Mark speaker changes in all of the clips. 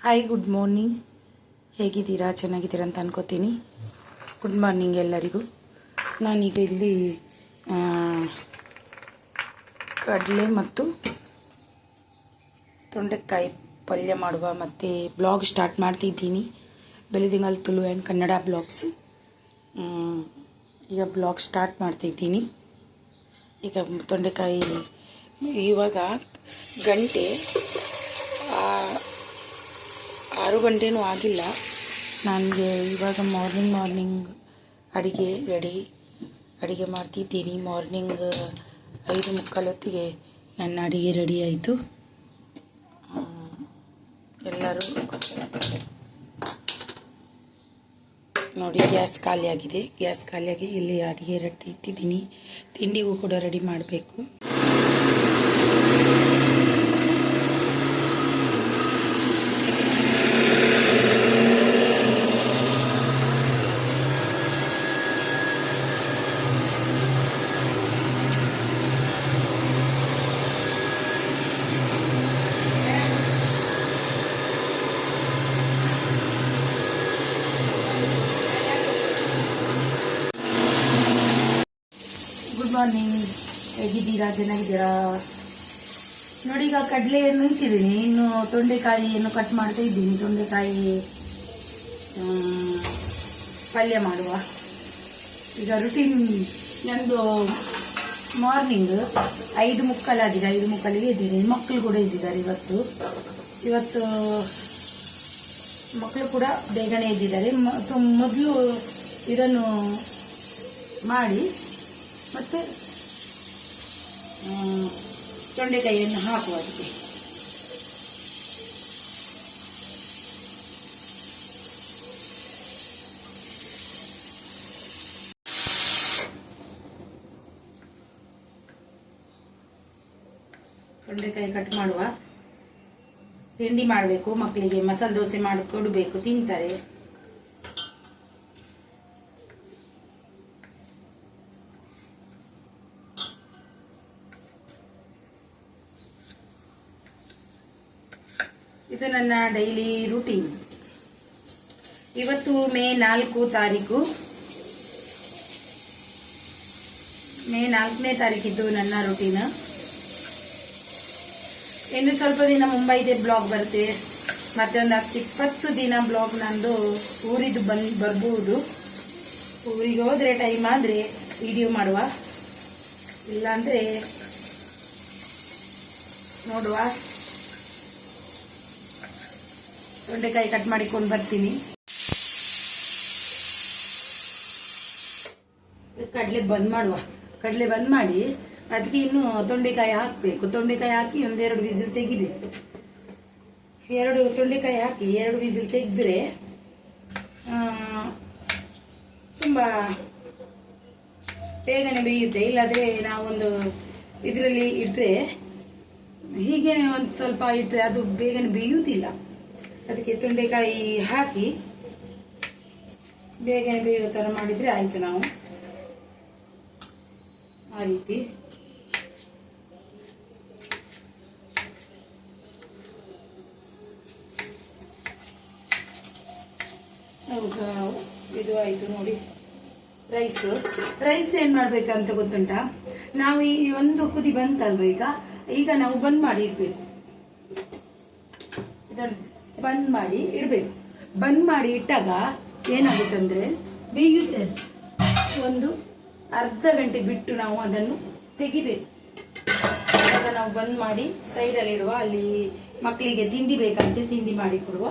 Speaker 1: Hi, good morning. ಹೇಗಿದ್ದೀರಾ? ಚೆನ್ನಾಗಿದ್ದೀರಾ ಅಂತ ಅನ್ಕೋತೀನಿ. ಗುಡ್ ಮಾರ್ನಿಂಗ್ ಎಲ್ಲರಿಗೂ. ನಾನೀಗ ಇಲ್ಲಿ ಕಡಲೆ ಮತ್ತು ತೊಂಡೆಕಾಯಿ ಪಲ್ಯ ಮಾಡುವ ಮತ್ತು ಬ್ಲಾಗ್ ಸ್ಟಾರ್ಟ್ ಮಾಡ್ತಿದ್ದೀನಿ. ಬೆಳದಿಂಗಲ್ ತುಳು ಆ್ಯಂಡ್ ಕನ್ನಡ ಬ್ಲಾಗ್ಸ್. ಈಗ ಬ್ಲಾಗ್ ಸ್ಟಾರ್ಟ್ ಮಾಡ್ತಿದ್ದೀನಿ. ಈಗ ತೊಂಡೆಕಾಯಿ ಇವಾಗ ಗಂಟೆ 6 ಗಂಟೆನೂ ಆಗಿಲ್ಲ. ನನಗೆ ಇವಾಗ ಮಾರ್ನಿಂಗ್ ಅಡಿಗೆ ಮಾಡ್ತಿದ್ದೀನಿ. ಮಾರ್ನಿಂಗ್ 5:45 ಹೊತ್ತಿಗೆ ನನ್ನ ಅಡಿಗೆ ರೆಡಿ ಆಯಿತು. ಎಲ್ಲರೂ ನೋಡಿ, ಗ್ಯಾಸ್ ಖಾಲಿಯಾಗಿ ಇಲ್ಲಿ ಅಡಿಗೆ ರೆಡಿ ಇಟ್ಟಿದ್ದೀನಿ. ತಿಂಡಿಗೂ ಕೂಡ ರೆಡಿ ಮಾಡಬೇಕು. Good morning. ಹೇಗಿದ್ದೀರಾ? ಚೆನ್ನಾಗಿದ್ದೀರಾ? ನೋಡಿ, ಈಗ ಕಡಲೆಯನ್ನು ಇಟ್ಟಿದ್ದೀನಿ. ಇನ್ನು ತೊಂಡೆಕಾಯಿಯನ್ನು ಕಟ್ ಮಾಡ್ತಾ ಇದ್ದೀನಿ. ತೊಂಡೆಕಾಯಿ ಪಲ್ಯ ಮಾಡುವ. ಈಗ ರುಟೀನ್ ನಂದು ಮಾರ್ನಿಂಗ್ 5:45 ಆಗಿದೆ. 5:45ಗೆ ಇದ್ದೀನಿ. ಮಕ್ಕಳು ಕೂಡ ಇದ್ದಿದ್ದಾರೆ ಇವತ್ತು ಮಕ್ಕಳು ಕೂಡ ಬೇಗನೆ ಇದ್ದಿದ್ದಾರೆ. ಮೊದಲು ಇದನ್ನು ಮಾಡಿ ಮತ್ತು ತೊಂಡೆಕಾಯಿಯನ್ನು ಹಾಕುವ. ಅದಕ್ಕೆ ತೊಂಡೆಕಾಯಿ ಕಟ್ ಮಾಡುವ. ತಿಂಡಿ ಮಾಡಬೇಕು. ಮಕ್ಕಳಿಗೆ ಮಸಾಲೆ ದೋಸೆ ಮಾಡಿ ಕೊಡಬೇಕು, ತಿಂತಾರೆ. ಇದು ನನ್ನ ಡೈಲಿ ರೂಟೀನ್. ಇವತ್ತು ಮೇ 4ನೇ ತಾರೀಕಿದ್ದು ನನ್ನ ರೂಟೀನ್. ಇನ್ನು ಸ್ವಲ್ಪ ದಿನ ಮುಂಬೈದೆ ಬ್ಲಾಗ್ ಬರುತ್ತೆ. ಮತ್ತೆ ಒಂದು 10-20 ದಿನ ಬ್ಲಾಗ್ ನಂದು ಊರಿದ್ದು ಬರ್ಬೋದು. ಊರಿಗೆ ಹೋದ್ರೆ ಟೈಮ್ ಆದರೆ ವಿಡಿಯೋ ಮಾಡುವ, ಇಲ್ಲಾಂದರೆ ನೋಡುವ. ತೊಂಡೆಕಾಯಿ ಕಟ್ ಮಾಡಿಕೊಂಡು ಬರ್ತೀನಿ. ಕಡಲೆ ಬಂದ್ ಮಾಡಿ ಅದಕ್ಕೆ ಇನ್ನು ತೊಂಡೆಕಾಯಿ ಹಾಕಬೇಕು. ತೊಂಡೆಕಾಯಿ ಹಾಕಿ 1-2 ವಿಸಿಲ್ ತೆಗಿಬೇಕು. 2 ತೊಂಡೆಕಾಯಿ ಹಾಕಿ 2 ವಿಸಿಲ್ ತೆಗೆದ್ರೆ ತುಂಬ ಬೇಗನೆ ಬೇಯುತ್ತೆ. ಇಲ್ಲಾದರೆ ನಾವೊಂದು ಇದರಲ್ಲಿ ಇಟ್ಟರೆ, ಹೀಗೆ ಒಂದು ಸ್ವಲ್ಪ ಇಟ್ಟರೆ ಅದು ಬೇಗನೆ ಬೇಯುವುದಿಲ್ಲ. ಅದಕ್ಕೆ ತೊಂಡೆಕಾಯಿ ಹಾಕಿ ಬೇಗನೆ ಬೇಗ ಥರ ಮಾಡಿದರೆ ಆಯಿತು. ನಾವು ಆ ರೀತಿ ಇದು ಆಯಿತು ನೋಡಿ. ರೈಸ್ ಏನು ಮಾಡ್ಬೇಕಂತ ಗೊತ್ತುಂಟಾ? ನಾವು ಈ ಒಂದು ಕುದಿ ಬಂತಲ್ವ, ಈಗ ನಾವು ಬಂದ್ ಮಾಡಿ ಇಡಬೇಕು. ಇದನ್ನು ಬಂದ್ ಮಾಡಿ ಇಡಬೇಕು. ಬಂದ್ ಮಾಡಿ ಇಟ್ಟಾಗ ಏನಾಗುತ್ತಂದ್ರೆ ಬೇಯುತ್ತೆ. ಒಂದು ಅರ್ಧ ಗಂಟೆ ಬಿಟ್ಟು ನಾವು ಅದನ್ನು ತೆಗಿಬೇಕು. ಆಗ ನಾವು ಬಂದ್ ಮಾಡಿ ಸೈಡಲ್ಲಿ ಇಡುವ. ಅಲ್ಲಿ ಮಕ್ಕಳಿಗೆ ತಿಂಡಿ ಬೇಕಂತೆ ತಿಂಡಿ ಮಾಡಿ ಕೊಡುವ.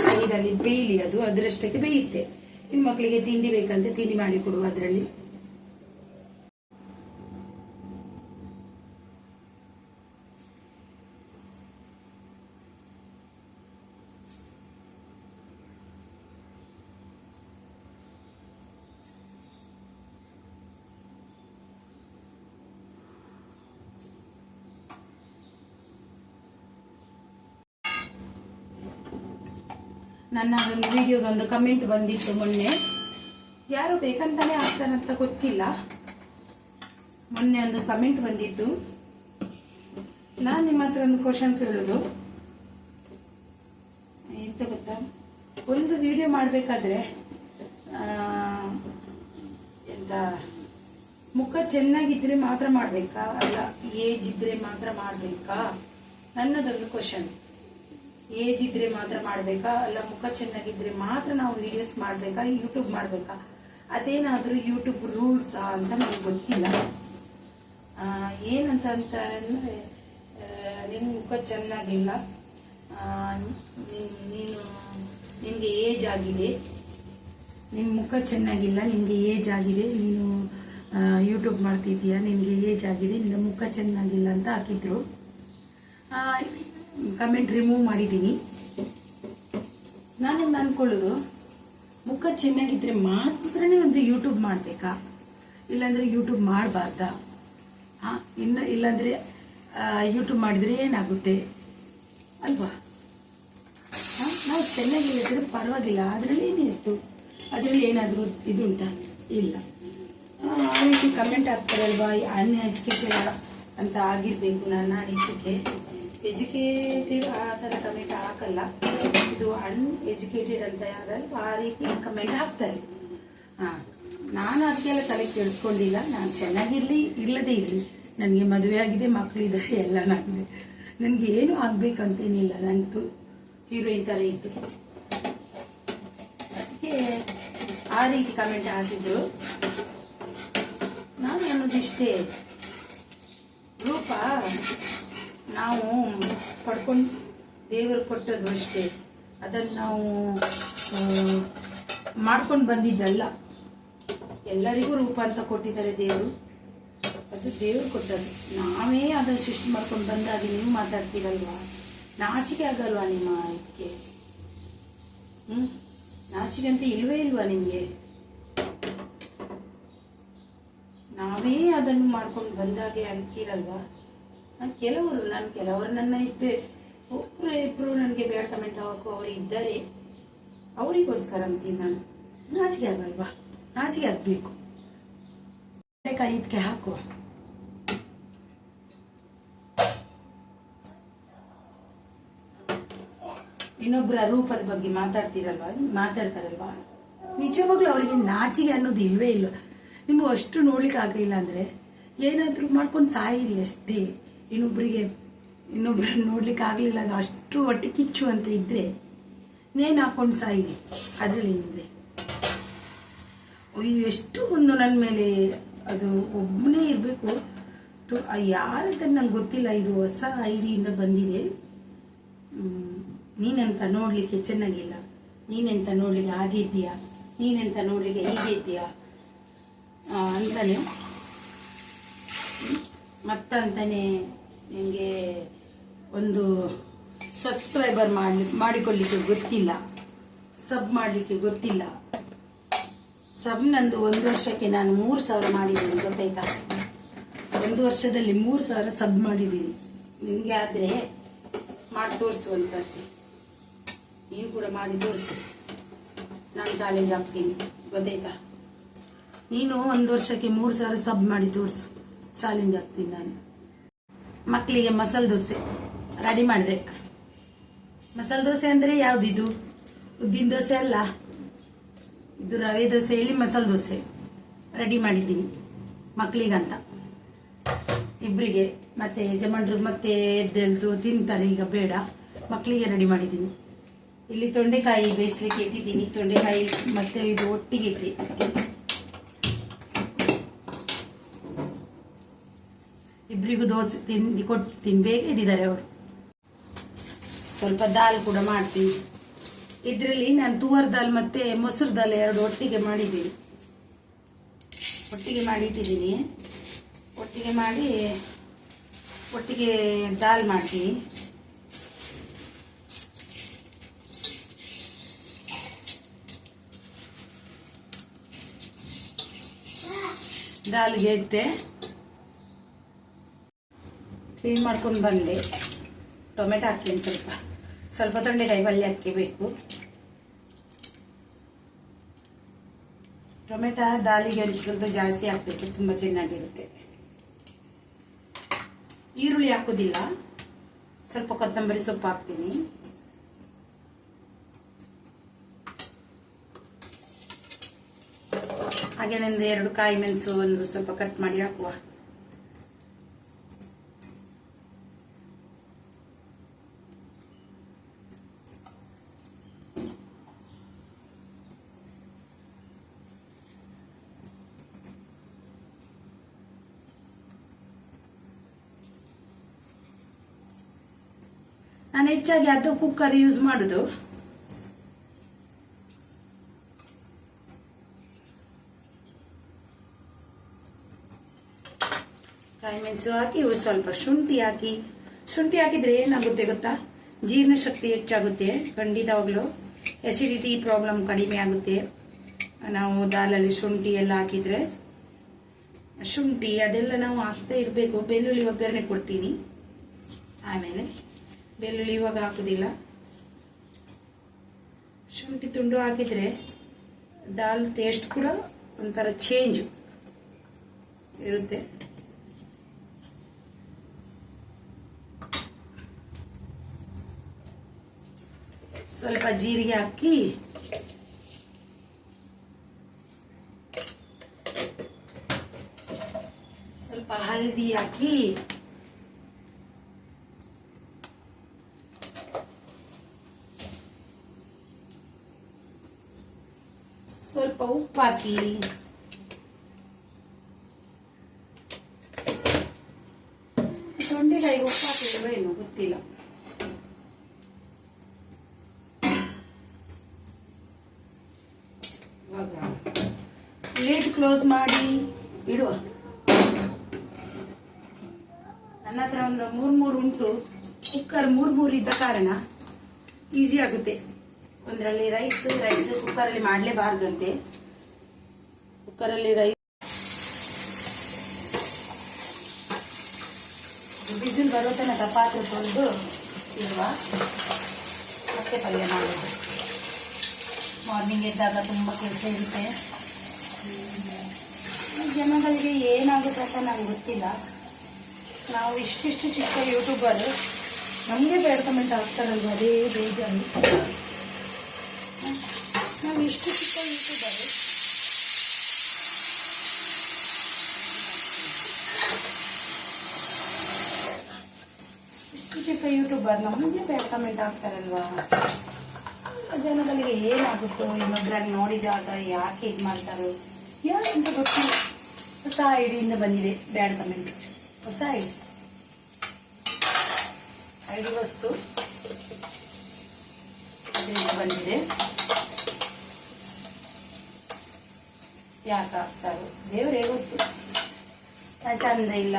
Speaker 1: ಸೈಡಲ್ಲಿ ಬೇಯಲಿ, ಅದು ಅದರಷ್ಟಕ್ಕೆ ಬೇಯುತ್ತೆ. ಇನ್ನು ಮಕ್ಕಳಿಗೆ ತಿಂಡಿ ಬೇಕಂತೆ ತಿಂಡಿ ಮಾಡಿ ಕೊಡುವ ಅದರಲ್ಲಿ. ನನ್ನ ಒಂದು ವಿಡಿಯೋದೊಂದು ಕಮೆಂಟ್ ಬಂದಿತ್ತು ಮೊನ್ನೆ. ಯಾರು ಬೇಕಂತಾನೆ ಆಗ್ತಾನಂತ ಗೊತ್ತಿಲ್ಲ. ಮೊನ್ನೆ ಒಂದು ಕಮೆಂಟ್ ಬಂದಿತ್ತು. ನಾನು ನಿಮ್ಮ ಹತ್ರ ಒಂದು ಕ್ವಶನ್ ಕೇಳೋದು ಎಂತ ಗೊತ್ತಾ, ಒಂದು ವಿಡಿಯೋ ಮಾಡಬೇಕಾದ್ರೆ ಎಂತ ಮುಖ ಚೆನ್ನಾಗಿದ್ರೆ ಮಾತ್ರ ಮಾಡಬೇಕಾ, ಅಲ್ಲ ಏಜ್ ಇದ್ರೆ ಮಾತ್ರ ಮಾಡಬೇಕಾ? ನನ್ನದೊಂದು ಕ್ವಶನ್. ಏಜ್ ಇದ್ರೆ ಮಾತ್ರ ಮಾಡಬೇಕಾ, ಅಲ್ಲ ಮುಖ ಚೆನ್ನಾಗಿದ್ರೆ ಮಾತ್ರ ನಾವು ವಿಡಿಯೋಸ್ ಮಾಡಬೇಕಾ, ಯೂಟ್ಯೂಬ್ ಮಾಡಬೇಕಾ? ಅದೇನಾದರೂ ಯೂಟ್ಯೂಬ್ ರೂಲ್ಸ್ ಅಂತ ನನಗೆ ಗೊತ್ತಿಲ್ಲ. ಏನಂತ ಅಂದರೆ, ನಿನ್ನ ಮುಖ ಚೆನ್ನಾಗಿಲ್ಲ, ನಿನಗೆ ಏಜ್ ಆಗಿದೆ, ನಿನ್ನ ಮುಖ ಚೆನ್ನಾಗಿಲ್ಲ, ನಿನಗೆ ಏಜ್ ಆಗಿದೆ, ನೀನು ಯೂಟ್ಯೂಬ್ ಮಾಡ್ತಿದ್ದೀಯಾ, ನಿನಗೆ ಏಜ್ ಆಗಿದೆ, ನಿನ್ನ ಮುಖ ಚೆನ್ನಾಗಿಲ್ಲ ಅಂತ ಹಾಕಿದ್ರು. ಕಮೆಂಟ್ ರಿಮೂವ್ ಮಾಡಿದ್ದೀನಿ. ನಾನಿಂದ ಅಂದ್ಕೊಳ್ಳೋದು, ಮುಖ ಚೆನ್ನಾಗಿದ್ರೆ ಮಾತ್ರನೇ ಒಂದು ಯೂಟ್ಯೂಬ್ ಮಾಡಬೇಕಾ, ಇಲ್ಲಾಂದರೆ ಯೂಟ್ಯೂಬ್ ಮಾಡಬಾರ್ದಾ? ಇಲ್ಲಾಂದರೆ ಯೂಟ್ಯೂಬ್ ಮಾಡಿದರೆ ಏನಾಗುತ್ತೆ ಅಲ್ವಾ? ನಾವು ಚೆನ್ನಾಗಿಲ್ಲದ್ರೆ ಪರವಾಗಿಲ್ಲ, ಅದರಲ್ಲಿ ಏನಿತ್ತು, ಅದರಲ್ಲಿ ಏನಾದರೂ ಇದು ಉಂಟಾ? ಇಲ್ಲ. ಆ ರೀತಿ ಕಮೆಂಟ್ ಹಾಕ್ತಾರಲ್ವಾ, ಅನ್ಎಜುಕೇಟೆಡ್ ಅಂತ ಆಗಿರಬೇಕು ನನ್ನ ಅನಿಸಿಕೆ. ಎಜುಕೇಟೆಡ್ ಆ ಥರ ಕಮೆಂಟ್ ಹಾಕಲ್ಲ, ಇದು ಅನ್ಎಜುಕೇಟೆಡ್ ಅಂತ ಯಾರಲ್ವ ಆ ರೀತಿ ಕಮೆಂಟ್ ಹಾಕ್ತಾರೆ. ನಾನು ಅದಕ್ಕೆಲ್ಲ ತಲೆ ಕೆಡಿಸ್ಕೊಂಡಿಲ್ಲ. ನಾನು ಚೆನ್ನಾಗಿರಲಿ ಇಲ್ಲದೇ ಇರಲಿ, ನನಗೆ ಮದುವೆ ಆಗಿದೆ, ಮಕ್ಕಳಿದ್ದಾರೆ, ಎಲ್ಲನಾಗಿದೆ, ನನಗೆ ಏನು ಆಗಬೇಕಂತೇನಿಲ್ಲ. ನಂತು ಹೀರೋಯಿನ್ ಥರ ಇತ್ತು, ಅದಕ್ಕೆ ಆ ರೀತಿ ಕಮೆಂಟ್ ಹಾಕಿದ್ರು. ನಾನು ಅನ್ನೋದಿಷ್ಟೇ, ರೂಪ ನಾವು ಪಡ್ಕೊಂಡು ದೇವರು ಕೊಟ್ಟದ್ದು ಅಷ್ಟೇ, ಅದನ್ನು ನಾವು ಮಾಡ್ಕೊಂಡು ಬಂದಿದ್ದಲ್ಲ. ಎಲ್ಲರಿಗೂ ರೂಪ ಅಂತ ಕೊಟ್ಟಿದ್ದಾರೆ ದೇವರು, ಅದು ದೇವರು ಕೊಟ್ಟದ್ದು. ನಾವೇ ಅದನ್ನು ಸೃಷ್ಟಿ ಮಾಡ್ಕೊಂಡು ಬಂದಾಗಿ ನೀವು ಮಾತಾಡ್ತೀರಲ್ವಾ, ನಾಚಿಕೆ ಆಗಲ್ವಾ ನಿಮ್ಮ ಇದಕ್ಕೆ? ನಾಚಿಕೆ ಅಂತ ಇಲ್ವೇ ಇಲ್ವಾ ನಿಮಗೆ? ನಾವೇ ಅದನ್ನು ಮಾಡ್ಕೊಂಡು ಬಂದಾಗೆ ಅಂತೀರಲ್ವಾ? ಕೆಲವರು ನನ್ನ ಇದ್ದೆ ಒಬ್ಬರು ಇಬ್ಬರು ನನಗೆ ಬೇಡ ಕಮೆಂಟ್ ಹಾಕೋ ಅವರು ಇದ್ದಾರೆ, ಅವರಿಗೋಸ್ಕರ ಅಂತೀನಿ ನಾನು. ನಾಚಿಕೆ ಆಗಲ್ವಾ? ನಾಚಿಕೆ ಆಗಬೇಕು. ಕಡೆಕಾಯಿ ಇದಕ್ಕೆ ಹಾಕುವ. ಇನ್ನೊಬ್ಬರ ರೂಪದ ಬಗ್ಗೆ ಮಾತಾಡ್ತಾರಲ್ವಾ, ನಿಜವಾಗ್ಲೂ ಅವರಿಗೆ ನಾಚಿಕೆ ಅನ್ನೋದು ಇಲ್ವೇ ಇಲ್ಲ. ನಿಮ್ಗೆ ಅಷ್ಟು ನೋಡ್ಲಿಕ್ಕೆ ಆಗಲಿಲ್ಲ ಅಂದರೆ ಏನಾದರೂ ಮಾಡ್ಕೊಂಡು ಸಾಯಿರಿ ಅಷ್ಟೇ. ಇನ್ನೊಬ್ಬರು ನೋಡ್ಲಿಕ್ಕೆ ಆಗಲಿಲ್ಲ ಅದು ಅಷ್ಟು ಹೊಟ್ಟೆ ಕಿಚ್ಚು ಅಂತ ಇದ್ರೆ ನೇಣು ಹಾಕೊಂಡು ಸಾಯಿರಿ, ಅದರಲ್ಲಿ ಏನಿದೆ? ಎಷ್ಟು ಒಂದು ನನ್ನ ಮೇಲೆ ಅದು ಒಬ್ಬನೇ ಇರಬೇಕು. ಯಾರಂತ ನಂಗೆ ಗೊತ್ತಿಲ್ಲ, ಇದು ಹೊಸ ಐಡಿಯಿಂದ ಬಂದಿದೆ. ನೀನೆಂತ ನೋಡಲಿಕ್ಕೆ ಚೆನ್ನಾಗಿಲ್ಲ, ನೀನೆಂತ ನೋಡಲಿಕ್ಕೆ ಆಗಿದ್ದೀಯಾ, ನೀನೆಂತ ನೋಡಲಿಕ್ಕೆ ಹೀಗಿದ್ದೀಯಾ ಅಂತಾನೆ ಮತ್ತಂತಾನೆ ನಿಮಗೆ ಒಂದು ಸಬ್ಸ್ಕ್ರೈಬರ್ ಮಾಡಿಕೊಳ್ಳಿಕ್ಕೆ ಗೊತ್ತಿಲ್ಲ, ಸಬ್ ಮಾಡಲಿಕ್ಕೆ ಗೊತ್ತಿಲ್ಲ. ಸಬ್ ನಂದು 1 ವರ್ಷಕ್ಕೆ ನಾನು 3,000 ಮಾಡಿದ್ದೀನಿ, ಗೊತ್ತಾಯ್ತಾ? 1 ವರ್ಷದಲ್ಲಿ 3,000 ಸಬ್ ಮಾಡಿದ್ದೀನಿ. ನಿಮಗೆ ಆದರೆ ಮಾಡಿ ತೋರಿಸುವಂಥದ್ದು, ನೀವು ಕೂಡ ಮಾಡಿ ತೋರಿಸಿ, ನಾನು ಚಾಲೆಂಜ್ ಆಗ್ತೀನಿ, ಗೊತ್ತಾಯ್ತಾ? ನೀನು 1 ವರ್ಷಕ್ಕೆ 3,000 ಸಬ್ ಮಾಡಿ ತೋರಿಸು, ಚಾಲೆಂಜ್ ಆಗ್ತೀನಿ ನಾನು. ಮಕ್ಕಳಿಗೆ ಮಸಾಲೆ ದೋಸೆ ರೆಡಿ ಮಾಡಿದೆ. ಮಸಾಲೆ ದೋಸೆ ಅಂದರೆ ಯಾವುದಿದು? ಉದ್ದಿನ ದೋಸೆ ಅಲ್ಲ, ಇದು ರವೆ ದೋಸೆಯಲ್ಲಿ ಮಸಾಲೆ ದೋಸೆ ರೆಡಿ ಮಾಡಿದ್ದೀನಿ ಮಕ್ಕಳಿಗಂತ, ಇಬ್ಬರಿಗೆ. ಮತ್ತೆ ಯಜಮಾನ್ರಿಗೆ ಮತ್ತೆ ಎದ್ದೆಲ್ದು ತಿಂತಾರೆ, ಈಗ ಬೇಡ, ಮಕ್ಕಳಿಗೆ ರೆಡಿ ಮಾಡಿದ್ದೀನಿ. ಇಲ್ಲಿ ತೊಂಡೆಕಾಯಿ ಬೇಯಿಸ್ಲಿಕ್ಕೆ ಇಟ್ಟಿದ್ದೀನಿ, ತೊಂಡೆಕಾಯಿ ಮತ್ತೆ ಇದು ಒಟ್ಟಿಗೆ ಇಟ್ಟು ಇಬ್ಬರಿಗೂ ದೋಸೆ ತಿನ್ಬೇಕೇ ಇದ್ದಾರೆ ಅವರು. ಸ್ವಲ್ಪ ದಾಲ್ ಕೂಡ ಮಾಡ್ತೀನಿ. ಇದರಲ್ಲಿ ನಾನು ತುವರ್ ದಾಲ್ ಮತ್ತೆ ಮೊಸರು ದಾಲ್ 2 ಒಟ್ಟಿಗೆ ಮಾಡಿದ್ದೀನಿ, ಒಟ್ಟಿಗೆ ಮಾಡಿ ಇಟ್ಟಿದ್ದೀನಿ. ಒಟ್ಟಿಗೆ ದಾಲ್ ಮಾಡ್ತೀನಿ. ದಾಲ್ಗೆ ಇಟ್ಟೆ, ಕ್ಲೀನ್ ಮಾಡ್ಕೊಂಡು ಬಂದೆ. ಟೊಮೆಟೊ ಹಾಕ್ತೀನಿ, ಸ್ವಲ್ಪ ತೊಂಡೆಕಾಯಿ ಪಲ್ಯ ಹಾಕಬೇಕು. ಟೊಮೆಟೊ ದಾಲಿಗೆ ಸ್ವಲ್ಪ ಜಾಸ್ತಿ ಹಾಕಬೇಕು, ತುಂಬ ಚೆನ್ನಾಗಿರುತ್ತೆ. ಈರುಳ್ಳಿ ಹಾಕೋದಿಲ್ಲ. ಸ್ವಲ್ಪ ಕೊತ್ತಂಬರಿ ಸೊಪ್ಪು ಹಾಕ್ತೀನಿ. ಹಾಗೇನೊಂದು 2 ಕಾಯಿ ಮೆಣಸು ಒಂದು ಸ್ವಲ್ಪ ಕಟ್ ಮಾಡಿ ಹಾಕುವ. ನಾನು ಹೆಚ್ಚಾಗಿ ಅದು ಕುಕ್ಕರ್ ಯೂಸ್ ಮಾಡುದು. ಕಾಯಿ ಮೆಣಸು ಹಾಕಿ ಸ್ವಲ್ಪ ಶುಂಠಿ ಹಾಕಿ. ಶುಂಠಿ ಹಾಕಿದ್ರೆ ಏನಾಗುತ್ತೆ ಗೊತ್ತಾ, ಜೀರ್ಣ ಶಕ್ತಿ ಹೆಚ್ಚಾಗುತ್ತೆ. ಖಂಡಿತವಾಗ್ಲೂ ಎಸಿಡಿಟಿ ಪ್ರಾಬ್ಲಮ್ ಕಡಿಮೆ ಆಗುತ್ತೆ. ನಾವು ದಾಲಲ್ಲಿ ಶುಂಠಿ ಎಲ್ಲ ಹಾಕಿದ್ರೆ, ಶುಂಠಿ ಅದೆಲ್ಲ ನಾವು ಹಾಕ್ತಾ ಇರಬೇಕು. ಬೆಳ್ಳುಳ್ಳಿ ಒಗ್ಗರಣೆ ಕೊಡ್ತೀನಿ. ಆಮೇಲೆ ಬೆಳ್ಳುಳ್ಳಿ ಇವಾಗ ಹಾಕುದಿಲ್ಲ. ಶುಂಠಿ ತುಂಡು ಹಾಕಿದ್ರೆ ದಾಲ್ ಟೇಸ್ಟ್ ಕೂಡ ಒಂಥರ ಚೇಂಜ್ ಇರುತ್ತೆ. ಸ್ವಲ್ಪ ಜೀರಿಗೆ ಹಾಕಿ ಸ್ವಲ್ಪ ಹಲ್ದಿ ಹಾಕಿ ಸ್ವಲ್ಪ ಉಪ್ಪು ಹಾಕಿ ಶುಂಠಿಕಾಯಿ ಉಪ್ಪು ಹಾಕಿದ್ರೆ ಏನು ಗೊತ್ತಿಲ್ಲ. ಲಿಡ್ ಕ್ಲೋಸ್ ಮಾಡಿ ಇಡುವ. ನನ್ನ ಹತ್ರ ಒಂದು 3 ಉಂಟು. ಕುಕ್ಕರ್ 3 ಇದ್ದ ಕಾರಣ ಈಸಿ ಆಗುತ್ತೆ. ಒಂದರಲ್ಲಿ ರೈಸ್ ಕುಕ್ಕರಲ್ಲಿ ಮಾಡಲೇಬಾರ್ದಂತೆ. ಕುಕ್ಕರಲ್ಲಿ ರೈಸ್ ಬಿಸಿಲು ಬರೋ ತನಕ ಪಾತ್ರೆ ತೊಳೆದು ಇರುವ. ಮತ್ತೆ ಪಲ್ಯ ಮಾಡೋದು. ಮಾರ್ನಿಂಗ್ ಎದ್ದಾಗ ತುಂಬ ಕೆಲಸ ಇರುತ್ತೆ. ಜನಗಳಿಗೆ ಏನಾಗುತ್ತೆ ಅಂತ ನಂಗೆ ಗೊತ್ತಿಲ್ಲ. ನಾವು ಇಷ್ಟಿಷ್ಟು ಚಿಕ್ಕ ಯೂಟ್ಯೂಬರ್, ನಮಗೆ ಬೇಡ ಕಮೆಂಟ್ ಆಗ್ತಾರಲ್ವ, ಅದೇ ಬೇಜಾರು. ನಾವು ಇಷ್ಟು ಚಿಕ್ಕ ಯೂಟ್ಯೂಬರ್, ನಮಗೆ ಬೇಡ ಕಮೆಂಟ್ ಆಗ್ತಾರಲ್ವಾ. ಜನಗಳಿಗೆ ಏನಾಗುತ್ತೋ, ಇನ್ನೊಬ್ರಲ್ಲಿ ನೋಡಿದಾಗ ಯಾಕೆ ಇದು ಮಾಡ್ತಾರೋ ಯಾಕಂತ ಗೊತ್ತಿಲ್ಲ. ಹೊಸ ಐಡಿಯಿಂದ ಬಂದಿದೆ ಬ್ಯಾಡ್ ಕಮೆಂಟ್. ಹೊಸ ಐಡಿ ವಸ್ತು ಬಂದಿದೆ. ಯಾಕೆ ಆಗ್ತಾರೋ ದೇವರೇ ಗೊತ್ತು. ಚಂದ ಇಲ್ಲ,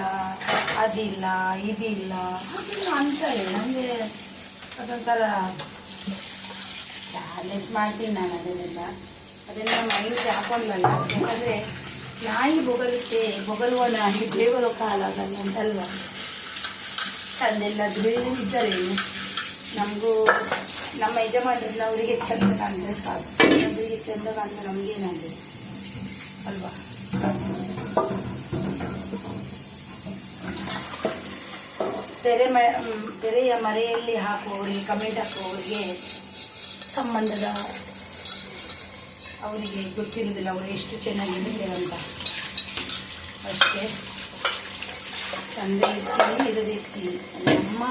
Speaker 1: ಅದಿಲ್ಲ, ಇದಿಲ್ಲ ಅಂತಾರೆ. ನನಗೆ ಅದೊಂಥರ ಚಾಲೆಸ್ ಮಾಡ್ತೀನಿ ನಾನು. ಅದೆಲ್ಲ ಮೈಲಿಗೆ ಹಾಕೊಂಡಲ್ಲ. ಯಾಕಂದರೆ ನಾಯಿ ಬೊಗಳುತ್ತೆ, ಬೊಗಳುವ ನಾಯಿ ದೇವರ ಕಾಲ ಅದಲ್ಲ ಅಂತಲ್ವ. ಚಂದೆಲ್ಲಾದ್ರೂ ಇದ್ದರೇನು, ನಮಗೂ ನಮ್ಮ ಯಜಮಾನರವರಿಗೆ ಚಂದ ಕಾಣಿದ್ರೆ ಸಾಕು. ಅವರಿಗೆ ಚಂದ ಕಾಣಿದ್ರೆ ನಮಗೇನಾಗಿದೆ ಅಲ್ವಾ. ತೆರೆಯ ಮರೆಯಲ್ಲಿ ಹಾಕುವವರಿಗೆ, ಕಮೆಂಟ್ ಹಾಕುವವರಿಗೆ ಸಂಬಂಧದ ಅವರಿಗೆ ಗೊತ್ತಿರೋದಿಲ್ಲ ಅವರು ಎಷ್ಟು ಚೆನ್ನಾಗಿದ್ದಾರೆ ಅಂತ. ಅಷ್ಟೇ ಚಂದ ಇರ್ತೀನಿ, ಇರದಿರ್ತೀನಿ, ನಮ್ಮ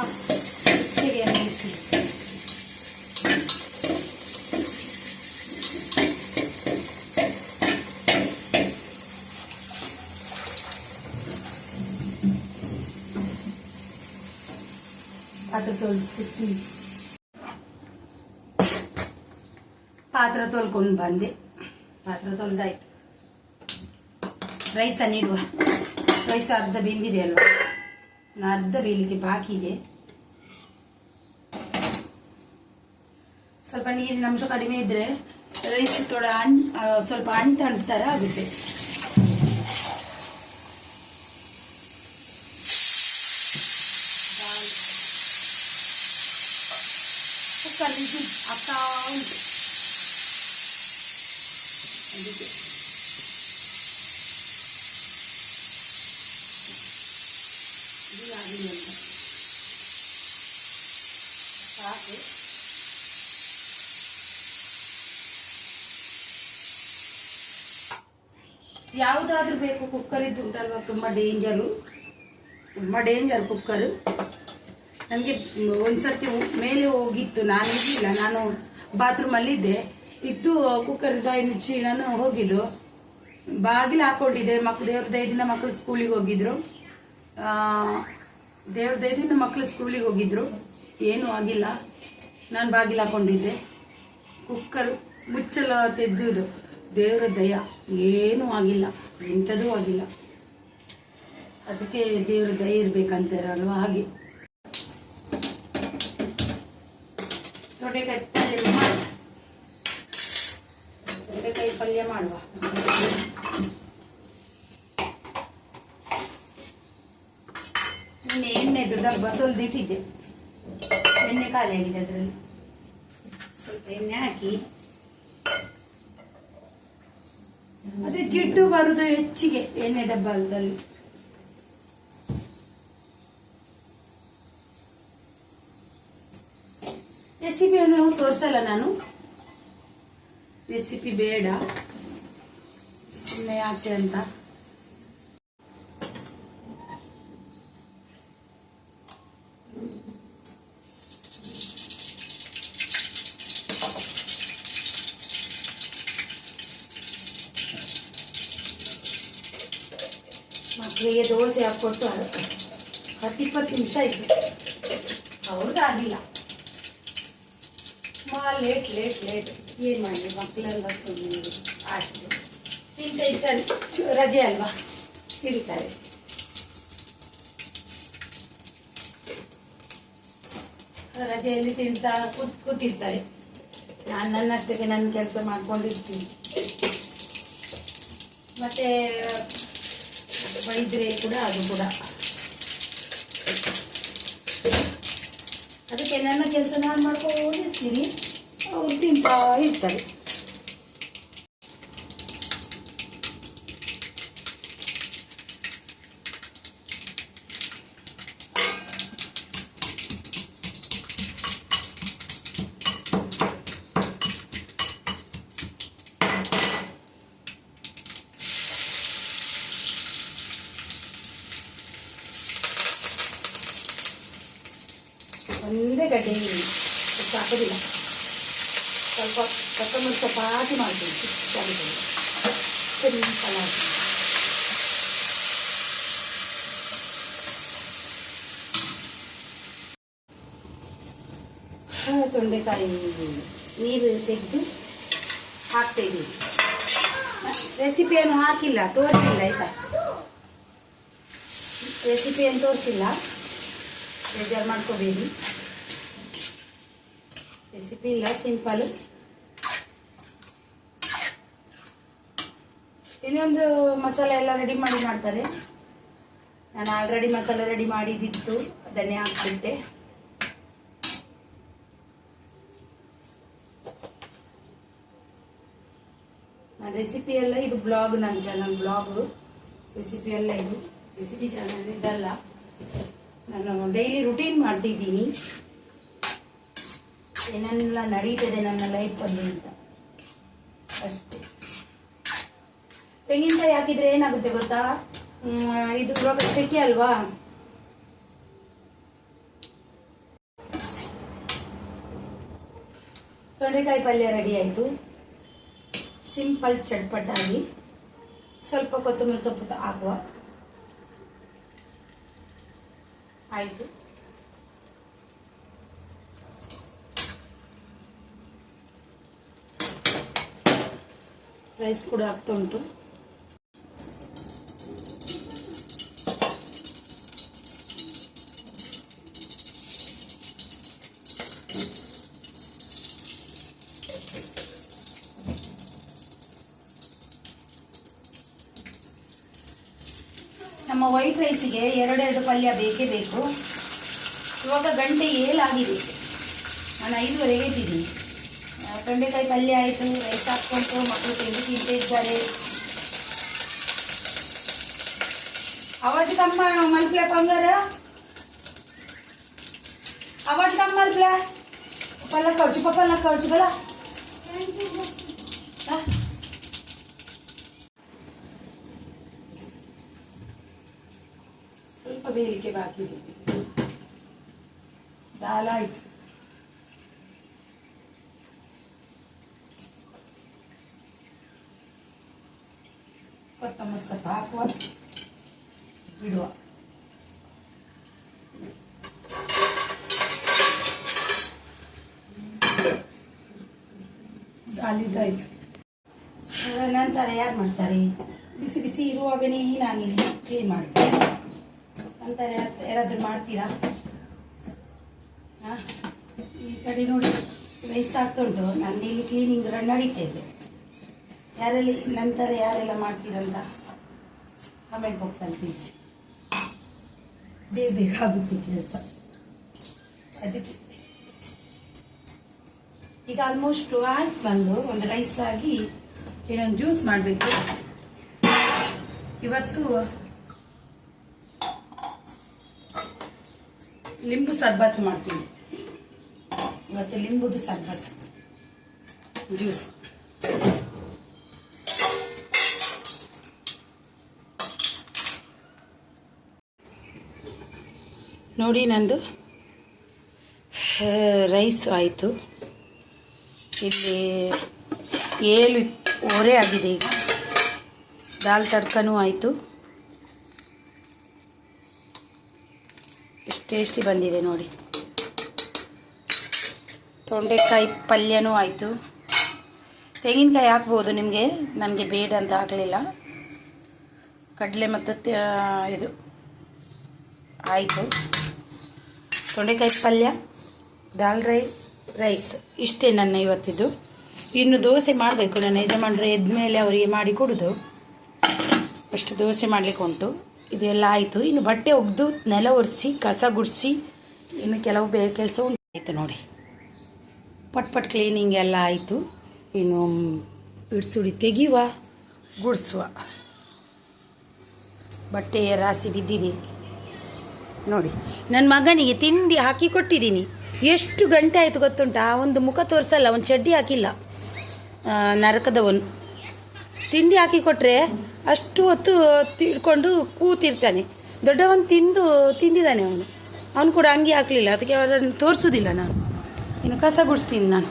Speaker 1: ಇಚ್ಛೆಗೆ ಅನ್ನಿಸಿ. ಪಾತ್ರೆ ತೊಳ್ಕೊಂಡು ಬಂದೆ. ಪಾತ್ರೆ ತೊಳ್ದಾಯ್ತು. ರೈಸನ್ನು ಇಡುವ. ರೈಸ್ ಅರ್ಧ ಬೆಂದಿದೆ ಅಲ್ವಾ, ಅರ್ಧ ಬೇಯಲಿಕ್ಕೆ ಬಾಕಿ ಇದೆ. ಸ್ವಲ್ಪ ನೀರಿನ ಅಂಶ ಕಡಿಮೆ ಇದ್ರೆ ರೈಸ್ ಸ್ವಲ್ಪ ಅಂಟು ಥರ ಆಗುತ್ತೆ. ಕುಕ್ಕರ್ ವಿಸಿಲ್ ಆಗ್ತಾ ಉಂಟು. ಅದಕ್ಕೆ ಇದು ಆಗಲಿ ಅಂತ ಹಾಕಿ ಯಾವುದಾದ್ರೂ ಬೇಕು. ಕುಕ್ಕರ್ ಇದ್ದು ಉಂಟಲ್ವ, ತುಂಬ ಡೇಂಜರ್ ಕುಕ್ಕರು. ನನಗೆ ಒಂದ್ಸರ್ತಿ ಮೇಲೆ ಹೋಗಿತ್ತು, ನಾನು ಇರಲಿಲ್ಲ, ನಾನು ಬಾತ್ರೂಮಲ್ಲಿದ್ದೆ. ಇತ್ತು ಕುಕ್ಕರ್ ಮುಚ್ಚಿ ನಾನು ಹೋಗಿದ್ದು, ಬಾಗಿಲು ಹಾಕೊಂಡಿದ್ದೆ. ದೇವ್ರ ದಯದಿಂದ ಮಕ್ಕಳು ಸ್ಕೂಲಿಗೆ ಹೋಗಿದ್ರು. ದೇವ್ರ ದಯದಿಂದ ಮಕ್ಕಳು ಸ್ಕೂಲಿಗೆ ಹೋಗಿದ್ರು, ಏನೂ ಆಗಿಲ್ಲ. ನಾನು ಬಾಗಿಲು ಹಾಕೊಂಡಿದ್ದೆ. ಕುಕ್ಕರ್ ಮುಚ್ಚಲ ತೆಗೆದುದು ದೇವರ ದಯ, ಏನೂ ಆಗಿಲ್ಲ, ಎಂಥದೂ ಆಗಿಲ್ಲ. ಅದಕ್ಕೆ ದೇವರ ದಯ ಇರ್ಬೇಕಂತಾರಲ್ವ, ಹಾಗೆ. ತೊಂಡೆಕಾಯಿ ಪಲ್ಯ ಮಾಡುವ. ಇನ್ನು ಎಣ್ಣೆದು ಡಬ್ಬ ತೊಳೆದಿಟ್ಟಿದ್ದೆ, ಎಣ್ಣೆ ಖಾಲಿ ಆಗಿದೆ. ಅದರಲ್ಲಿ ಸ್ವಲ್ಪ ಎಣ್ಣೆ ಹಾಕಿ, ಅದೇ ಜಿಡ್ಡು ಬರುದು ಹೆಚ್ಚಿಗೆ ಎಣ್ಣೆ ಡಬ್ಬದಲ್ಲಿ. ರೆಸಿಪಿಯನ್ನು ತೋರಿಸಲ್ಲ ನಾನು, ರೆಸಿಪಿ ಬೇಡ ಸುಮ್ಮನೆ ಯಾಕೆ ಅಂತ. ಮಕ್ಕಳಿಗೆ ದೋಸೆ ಹಾಕ್ಕೊಟ್ಟು 10-20 ನಿಮಿಷ ಆಯಿತು, ಅವ್ರಿಗಾಗಿಲ್ಲ. ಲೇಟ್ ಏನು ಮಾಡಿ, ಮಕ್ಕಳೆಲ್ಲ ಸುಮ್ಮನೆ ಅಷ್ಟೇ ತಿಂತ ಇರ್ತಾರೆ. ರಜೆ ಅಲ್ವಾ, ಇರ್ತಾರೆ. ರಜೆಯಲ್ಲಿ ತಿಂತ ಕೂತಿರ್ತಾರೆ. ನಾನು ನನ್ನಷ್ಟಕ್ಕೆ ನನ್ನ ಕೆಲಸ ಮಾಡ್ಕೊಂಡಿರ್ತೀನಿ. ಮತ್ತೆ ಬೈದ್ರೆ ಕೂಡ ಅದು ಕೂಡ, ಅದಕ್ಕೆ ನನ್ನ ಕೆಲಸ ನಾನು ಮಾಡ್ಕೊಂಡಿರ್ತೀನಿ, ಅವ್ರು ತಿಂತಾ ಇರ್ತಾರೆ. ಒಂದೇ ಗಡ್ಡೆ ಹಾಕೋದಿಲ್ಲ, ಸ್ವಲ್ಪ ಕೊತ್ತಂಬರಿ ಸೊಪ್ಪು ಹಾಕಿ ಮಾಡ್ತೀನಿ. ಸರಿ ಪಲಾವ್ ತೊಂಡೆಕಾಯಿ ನೀರು ತೆಗೆದು ಹಾಕ್ತಾಯಿದ್ದೀವಿ. ರೆಸಿಪಿಯನ್ನು ಹಾಕಿಲ್ಲ, ತೋರಿಸಿಲ್ಲ ಆಯಿತಾ, ರೆಸಿಪಿಯನ್ನು ತೋರಿಸಿಲ್ಲ, ಬೇಜಾರು ಮಾಡ್ಕೋಬೇಡಿ. ರೆಸಿಪಿ ಇಲ್ಲ, ಸಿಂಪಲ್. ಇನ್ನೊಂದು ಮಸಾಲೆ ಎಲ್ಲ ರೆಡಿ ಮಾಡ್ತಾರೆ. ನಾನು ಆಲ್ರೆಡಿ ಮಸಾಲೆ ರೆಡಿ ಮಾಡಿದ್ದಿತ್ತು, ಅದನ್ನೇ ಹಾಕ್ಬಿಟ್ಟೆ. ನಾನು ರೆಸಿಪಿ ಎಲ್ಲ ಇದು ಬ್ಲಾಗ್, ನನ್ನ ಚಾನಲ್ ಬ್ಲಾಗು, ರೆಸಿಪಿ ಎಲ್ಲ ಇದು ರೆಸಿಪಿ ಚಾನಲ್ ಇದಲ್ಲ. ನಾನು ಡೈಲಿ ರುಟೀನ್ ಮಾಡ್ತಿದ್ದೀನಿ, ಏನೆಲ್ಲ ನಡೀತದೆ ನನ್ನ ಲೈಫಲ್ಲಿ ಅಂತ ಅಷ್ಟೇ. ತೆಂಗಿನಕಾಯಿ ಹಾಕಿದ್ರೆ ಏನಾಗುತ್ತೆ ಗೊತ್ತಾ, ಇದು ಇವಾಗ ಸೆಕೆ ಅಲ್ವಾ, ತೊಂಡೆಕಾಯಿ ಪಲ್ಯ ರೆಡಿ ಆಯಿತು. ಸಿಂಪಲ್ ಚಟ್ಪಟ್ಟಾಗಿ ಸ್ವಲ್ಪ ಕೊತ್ತಂಬರಿ ಸೊಪ್ಪು ಹಾಕುವ, ಆಯಿತು. ರೈಸ್ ಕೂಡ ಆಗ್ತಾ ಉಂಟು. ನಮ್ಮ ವೈಟ್ ರೈಸಿಗೆ 2 ಪಲ್ಯ ಬೇಕೇ ಬೇಕು. ಇವಾಗ ಗಂಟೆ 7 ಆಗಿದೆ, ನಾನು 5:30ಗೆ ಇಟ್ಟಿದ್ದೀನಿ. ತೊಂಡೆಕಾಯಿ ಪಲ್ಯ ಆಯಿತು, ರೈಸ್ ಹಾಕ್ಕೊಂಡು ಮಕ್ಕಳು ತಿಂತಾ ಇದ್ದಾರೆ. आवाज कम मलपल्या पंगार आवाज कम मलपल्या ಪಲ್ಲ ಕೌಚು ಬೇಡ. ಸ್ವಲ್ಪ ಬೇಯಲಿಕ್ಕೆ ಬಾಕಿ ಇದೆ. ದಾಲ್ ಆಯ್ತು. ಕೊತ್ತಂಬರಿ ಸ್ವಲ್ಪ ಹಾಕುವ, ಬಿಡುವ. ದಾಲಿದ್ದಾಯ್ತು. ನಂತರ ಯಾರು ಮಾಡ್ತಾರೆ? ಬಿಸಿ ಬಿಸಿ ಇರುವಾಗನೇ ನಾನಿಲ್ಲಿ ಕ್ಲೀನ್ ಮಾಡ್ತೇನೆ. ನಂತರ ಯಾರಾದ್ರೂ ಮಾಡ್ತೀರಾ? ಹಾಂ, ಈ ಕಡೆ ನೋಡಿ ರೈಸ್ ಆಗ್ತಾ ಉಂಟು. ನಂದು ಇಲ್ಲಿ ಕ್ಲೀನಿಂಗ್ ನಡೀತಾ ಇದೆ. ಯಾರೆಲ್ಲ ಮಾಡ್ತೀರಂತ ಕಮೆಂಟ್ ಬಾಕ್ಸಲ್ಲಿ ತಿಳಿಸಿ. ಬೇಗ ಆಗುತ್ತೆ ಕೆಲಸ. ಅದಕ್ಕೆ ಈಗ ಆಲ್ಮೋಸ್ಟ್ ಆಯ್ತು. ಬಂದು ಒಂದು ರೈಸ್ ಆಗಿ ಇನ್ನೊಂದು ಜ್ಯೂಸ್ ಮಾಡಬೇಕು. ಇವತ್ತು ಲಿಂಬು ಸರ್ಬತ್ ಮಾಡ್ತೀನಿ. ಇವತ್ತು ಲಿಂಬುದು ಸರ್ಬತ್ ಜ್ಯೂಸ್. ನೋಡಿ, ನಂದು ರೈಸ್ ಆಯಿತು. ಇಲ್ಲಿ 7 ಆಗಿದೆ. ಈಗ ದಾಲ್ ತಡ್ಕನೂ ಆಯಿತು. ಎಷ್ಟು ಟೇಸ್ಟಿ ಬಂದಿದೆ ನೋಡಿ. ತೊಂಡೆಕಾಯಿ ಪಲ್ಯನೂ ಆಯಿತು. ತೆಂಗಿನಕಾಯಿ ಹಾಕ್ಬೋದು ನಿಮಗೆ, ನನಗೆ ಬೇಡ ಅಂತ ಹಾಕಲಿಲ್ಲ. ಕಡಲೆ ಮತ್ತು ಇದು ಆಯಿತು. ತೊಂಡೆಕಾಯಿ ಪಲ್ಯ, ದಾಲ್ ರೈಸ್ ಇಷ್ಟೇ ನನ್ನ ಇವತ್ತಿದ್ದು. ಇನ್ನು ದೋಸೆ ಮಾಡಬೇಕು. ನನ್ನ ಯಜಮಾನರು ಎದ್ಮೇಲೆ ಅವರಿಗೆ ಮಾಡಿ ಕೊಡೋದು. ಅಷ್ಟು ದೋಸೆ ಮಾಡಲಿಕ್ಕೆ ಉಂಟು. ಇದೆಲ್ಲ ಆಯಿತು. ಇನ್ನು ಬಟ್ಟೆ ಒಗೆದು ನೆಲ ಒರೆಸಿ ಕಸ ಗುಡಿಸಿ ಇನ್ನು ಕೆಲವು ಬೇರೆ ಕೆಲಸ ಉಂಟು. ಆಯಿತು ನೋಡಿ, ಪಟ್ ಕ್ಲೀನಿಂಗ್ ಎಲ್ಲ ಆಯಿತು. ಇನ್ನು ಬಿಡಿಸುಡಿ ತೆಗೆಯುವ, ಗುಡಿಸುವ. ಬಟ್ಟೆ ರಾಸಿ ಬಿದ್ದೀನಿ ನೋಡಿ. ನನ್ನ ಮಗನಿಗೆ ತಿಂಡಿ ಹಾಕಿ ಕೊಟ್ಟಿದ್ದೀನಿ. ಎಷ್ಟು ಗಂಟೆ ಆಯಿತು ಗೊತ್ತುಂಟಾ? ಒಂದು ಮುಖ ತೋರಿಸಲ್ಲ, ಒಂದು ಚಡ್ಡಿ ಹಾಕಿಲ್ಲ. ನರಕದವನು. ತಿಂಡಿ ಹಾಕಿ ಕೊಟ್ಟರೆ ಅಷ್ಟು ಹೊತ್ತು ತಿಳ್ಕೊಂಡು ಕೂತಿರ್ತಾನೆ. ದೊಡ್ಡವನು ತಿಂದಿದ್ದಾನೆ. ಅವನು ಕೂಡ ಅಂಗಿ ಹಾಕಲಿಲ್ಲ. ಅದಕ್ಕೆ ಅವರನ್ನು ತೋರಿಸೋದಿಲ್ಲ ನಾನು. ಇನ್ನು ಕಸ ಗುಡಿಸ್ತೀನಿ ನಾನು.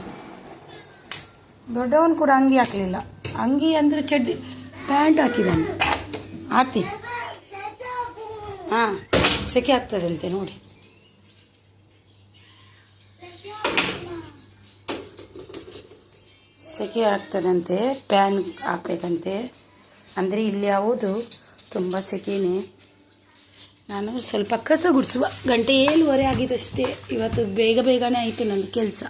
Speaker 1: ದೊಡ್ಡವನು ಕೂಡ ಅಂಗಿ ಹಾಕಲಿಲ್ಲ. ಅಂಗಿ ಅಂದರೆ ಚಡ್ಡಿ ಪ್ಯಾಂಟ್ ಹಾಕಿದ್ದಾನೆ. ಹಾಕ್ತೀನಿ. ಹಾಂ, ಸೆಕೆ ಆಗ್ತದಂತೆ ನೋಡಿ. ಸೆಕೆ ಆಗ್ತದಂತೆ, ಪ್ಯಾನ್ ಹಾಕ್ಬೇಕಂತೆ. ಅಂದರೆ ಇಲ್ಲಿ ಯಾವುದು ತುಂಬ ಸೆಕೆನೇ. ನಾನು ಸ್ವಲ್ಪ ಕಸ ಗುಡಿಸುವ. 7:15 ಆಗಿದಷ್ಟೇ. ಇವತ್ತು ಬೇಗನೆ ಆಯಿತು ನಂದು ಕೆಲಸ.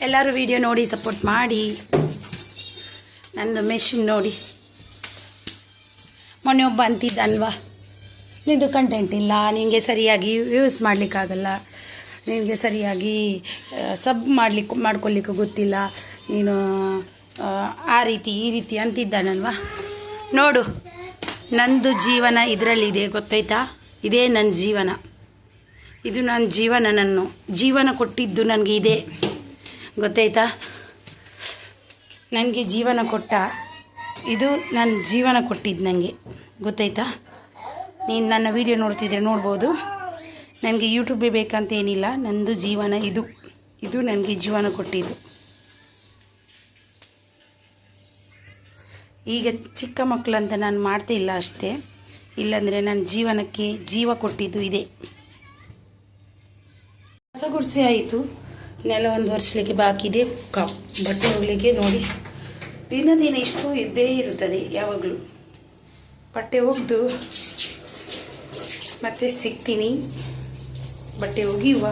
Speaker 1: ಎಲ್ಲರೂ ವಿಡಿಯೋ ನೋಡಿ ಸಪೋರ್ಟ್ ಮಾಡಿ. ನಂದು ಮೆಷಿನ್ ನೋಡಿ. ಮೊನ್ನೆ ಒಬ್ಬ ಅಂತಿದ್ದಲ್ವಾ, ನಿಂದು ಕಂಟೆಂಟ್ ಇಲ್ಲ, ನಿನಗೆ ಸರಿಯಾಗಿ ಯೂಸ್ ಮಾಡಲಿಕ್ಕಾಗಲ್ಲ, ನಿನಗೆ ಸರಿಯಾಗಿ ಮಾಡ್ಕೊಳ್ಳಿಕ್ಕೆ ಗೊತ್ತಿಲ್ಲ, ನೀನು ಆ ರೀತಿ ಈ ರೀತಿ ಅಂತಿದ್ದಾನಲ್ವ. ನೋಡು, ನಂದು ಜೀವನ ಇದರಲ್ಲಿದೆ, ಗೊತ್ತಾಯ್ತಾ? ಇದೇ ನನ್ನ ಜೀವನ. ಇದು ನನ್ನ ಜೀವನ. ನಾನು ಜೀವನ ಕೊಟ್ಟಿದ್ದು ನನಗೆ ಇದೆ, ಗೊತ್ತಾಯ್ತಾ? ನನಗೆ ಜೀವನ ಕೊಟ್ಟ ಇದು ನನ್ನ ಜೀವನ ಕೊಟ್ಟಿದ್ದು ನನಗೆ, ಗೊತ್ತಾಯ್ತಾ? ನೀನು ನನ್ನ ವಿಡಿಯೋ ನೋಡ್ತಿದ್ರೆ ನೋಡ್ಬೋದು. ನನಗೆ ಯೂಟ್ಯೂಬೇ ಬೇಕಂತ ಏನಿಲ್ಲ. ನಂದು ಜೀವನ ಇದು ನನಗೆ ಜೀವನ ಕೊಟ್ಟಿದ್ದು. ಈಗ ಚಿಕ್ಕ ಮಕ್ಕಳಂತ ನಾನು ಮಾಡ್ತಾ ಇಲ್ಲ ಅಷ್ಟೇ. ಇಲ್ಲಾಂದರೆ ನನ್ನ ಜೀವನಕ್ಕೆ ಜೀವ ಕೊಟ್ಟಿದ್ದು ಇದೆ. ಕಸ ಗುಡಿಸಿ ಆಯಿತು. ನೆಲ ಒಂದು ವರ್ಷಲಿಕ್ಕೆ ಬಾಕಿ ಇದೆ. ಬಟ್ಟೆ ಹೋಗಲಿಕ್ಕೆ ನೋಡಿ, ದಿನ ಇಷ್ಟು ಇದ್ದೇ ಇರುತ್ತದೆ ಯಾವಾಗಲೂ. ಬಟ್ಟೆ ಒಗೆದು ಮತ್ತೆ ಸಿಗ್ತೀನಿ. ಬಟ್ಟೆ ಒಗೆಯುವ.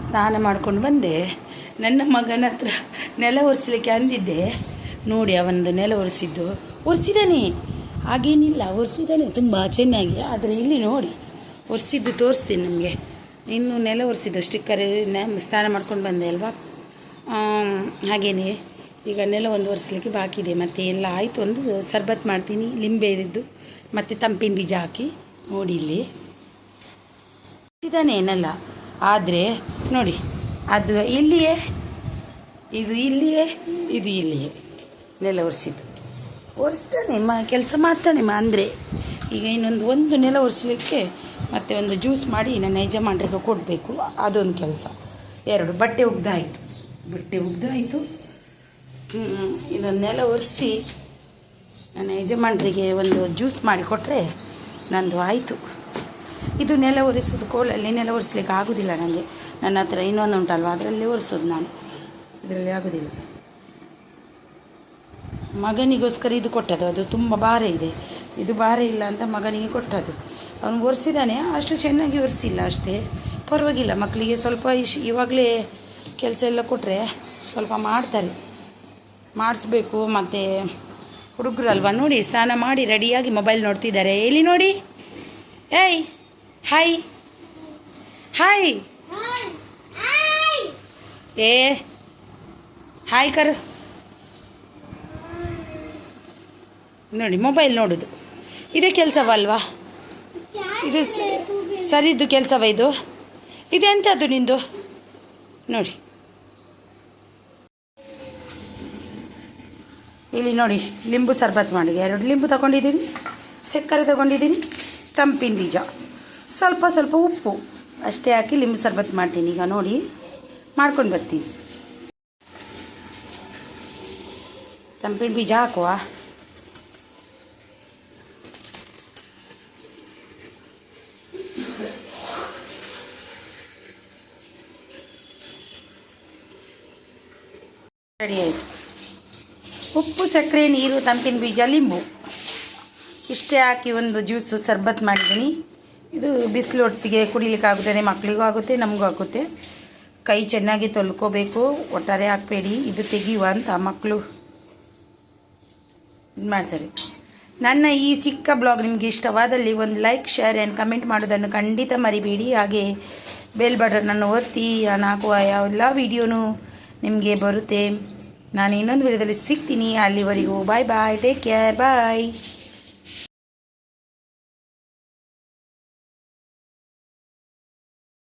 Speaker 1: ಸ್ನಾನ ಮಾಡ್ಕೊಂಡು ಬಂದೆ. ನನ್ನ ಮಗನ ಹತ್ರ ನೆಲ ಒರೆಸಲಿಕ್ಕೆ ಅಂದಿದ್ದೆ. ನೋಡಿ, ಅವನದು ನೆಲ ಒರೆಸಿದ್ದಾನೆ. ಹಾಗೇನಿಲ್ಲ, ಒರೆಸಿದ್ದಾನೆ ತುಂಬ ಚೆನ್ನಾಗಿ. ಆದರೆ ಇಲ್ಲಿ ನೋಡಿ, ಒರೆಸಿದ್ದು ತೋರಿಸ್ತೀನಿ ನಿಮಗೆ. ಇನ್ನು ನೆಲ ಒರೆಸಿದ್ದು ಸ್ಟಿಕ್ಕರ್ ಸ್ನಾನ ಮಾಡ್ಕೊಂಡು ಬಂದೆ ಅಲ್ವಾ. ಹಾಗೆಯೇ ಈಗ ನೆಲ ಒಂದು ಒರೆಸ್ಲಿಕ್ಕೆ ಬಾಕಿ ಇದೆ. ಮತ್ತು ಎಲ್ಲ ಆಯಿತು. ಒಂದು ಸರ್ಬತ್ ಮಾಡ್ತೀನಿ, ಲಿಂಬೆ ಇದ್ದು ಮತ್ತು ತಂಪಿನ ಬೀಜ ಹಾಕಿ. ನೋಡಿ ಇಲ್ಲಿ ಇದಾನೆ ಏನಲ್ಲ, ಆದರೆ ನೋಡಿ ಅದು ಇಲ್ಲಿಯೇ, ಇದು ಇಲ್ಲಿಯೇ, ಇದು ಇಲ್ಲಿಯೇ ನೆಲ ಒರೆಸಿದ್ದು. ಒರೆಸ್ತಾನೆ ಕೆಲಸ ಮಾಡ್ತಾನೆ ಅಂದರೆ. ಈಗ ಒಂದು ನೆಲ ಒರೆಸ್ಲಿಕ್ಕೆ ಮತ್ತು ಒಂದು ಜ್ಯೂಸ್ ಮಾಡಿ ನನ್ನ ಯಜಮಾನ್ರಿಗೆ ಕೊಡಬೇಕು, ಅದೊಂದು ಕೆಲಸ. 2 ಬಟ್ಟೆ ಒಗ್ದಾಯಿತು. ಇದೊಂದು ನೆಲ ಒರೆಸಿ ನನ್ನ ಯಜಮಾನ್ರಿಗೆ ಒಂದು ಜ್ಯೂಸ್ ಮಾಡಿ ಕೊಟ್ಟರೆ ನಂದು ಆಯಿತು. ಇದು ನೆಲ ಒರೆಸೋದು ಕೋಲಲ್ಲಿ ನೆಲ ಒರೆಸ್ಲಿಕ್ಕೆ ಆಗೋದಿಲ್ಲ ನನಗೆ. ನನ್ನ ಹತ್ರ ಇನ್ನೊಂದು ಉಂಟಲ್ವ, ಅದರಲ್ಲಿ ಒರೆಸೋದು ನಾನು, ಇದರಲ್ಲಿ ಆಗೋದಿಲ್ಲ. ಮಗನಿಗೋಸ್ಕರ ಇದು ಕೊಟ್ಟದ್ದು, ಅದು ತುಂಬ ಭಾರ ಇದೆ. ಇದು ಭಾರ ಇಲ್ಲ ಅಂತ ಮಗನಿಗೆ ಕೊಟ್ಟದ್ದು. ಅವನು ಒರೆಸಿದ್ದಾನೆ, ಅಷ್ಟು ಚೆನ್ನಾಗಿ ಒರೆಸಿಲ್ಲ ಅಷ್ಟೇ, ಪರವಾಗಿಲ್ಲ. ಮಕ್ಕಳಿಗೆ ಸ್ವಲ್ಪ ಇವಾಗಲೇ ಕೆಲಸ ಎಲ್ಲ ಕೊಟ್ಟರೆ ಸ್ವಲ್ಪ ಮಾಡ್ತಾರೆ, ಮಾಡಿಸ್ಬೇಕು. ಮತ್ತು ಹುಡುಗರಲ್ವ, ನೋಡಿ ಸ್ನಾನ ಮಾಡಿ ರೆಡಿಯಾಗಿ ಮೊಬೈಲ್ ನೋಡ್ತಿದ್ದಾರೆ. ಎಲ್ಲಿ ನೋಡಿ, ಏಯ್ ಹಾಯ್ ಹಾಯ್ ಏ ಹಾಯ್ ಕರು. ನೋಡಿ ಮೊಬೈಲ್ ನೋಡೋದು ಇದೇ ಕೆಲಸವಲ್ವಾ, ಇದು ಸರಿದ್ದು ಕೆಲಸವ ಇದು. ಇದೆಂಥದ್ದು ನಿಂದು ನೋಡಿ. ಇಲ್ಲಿ ನೋಡಿ ಲಿಂಬು ಸರ್ಬತ್ ಮಾಡಿ 2 ಲಿಂಬು ತಗೊಂಡಿದ್ದೀನಿ, ಸಕ್ಕರೆ ತಗೊಂಡಿದ್ದೀನಿ, ತಂಪಿನ ಬೀಜ, ಸ್ವಲ್ಪ ಉಪ್ಪು ಅಷ್ಟೇ ಹಾಕಿ ಲಿಂಬು ಸರ್ಬತ್ ಮಾಡ್ತೀನಿ. ಈಗ ನೋಡಿ ಮಾಡ್ಕೊಂಡು ಬರ್ತೀನಿ. ತಂಪಿನ ಬೀಜ ಹಾಕುವ. ರೆಡಿ ಆಯಿತು. ಉಪ್ಪು, ಸಕ್ಕರೆ, ನೀರು, ತಂಪಿನ ಬೀಜ, ಲಿಂಬು ಇಷ್ಟೇ ಹಾಕಿ ಒಂದು ಜ್ಯೂಸು ಸರ್ಬತ್ ಮಾಡಿದ್ದೀನಿ. ಇದು ಬಿಸಿಲು ಹೊತ್ತಿಗೆ ಕುಡಿಲಿಕ್ಕಾಗುತ್ತದೆ, ಮಕ್ಕಳಿಗೂ ಆಗುತ್ತೆ, ನಮಗೂ ಆಗುತ್ತೆ. ಕೈ ಚೆನ್ನಾಗಿ ತೊಳ್ಕೋಬೇಕು, ಒಟ್ಟಾರೆ ಹಾಕಬೇಡಿ, ಇದು ತೆಗೆಯುವ ಅಂತ ಮಕ್ಕಳು ಇದು ಮಾಡ್ತಾರೆ. ನನ್ನ ಈ ಚಿಕ್ಕ ಬ್ಲಾಗ್ ನಿಮಗೆ ಇಷ್ಟವಾದಲ್ಲಿ ಒಂದು ಲೈಕ್, ಶೇರ್ ಆ್ಯಂಡ್ ಕಮೆಂಟ್ ಮಾಡೋದನ್ನು ಖಂಡಿತ ಮರಿಬೇಡಿ. ಹಾಗೆ ಬೆಲ್ ಬಟನನ್ನು ಒತ್ತಿ ನಾನು ಹಾಕುವ ಎಲ್ಲ ವಿಡಿಯೋನೂ ನಿಮಗೆ ಬರುತ್ತೆ. ನಾನು ಇನ್ನೊಂದು ವಿಡಿಯೋದಲ್ಲಿ ಸಿಗ್ತೀನಿ. ಅಲ್ಲಿವರೆಗೂ ಬಾಯ್ ಬಾಯ್, ಟೇಕ್ ಕೇರ್, ಬಾಯ್.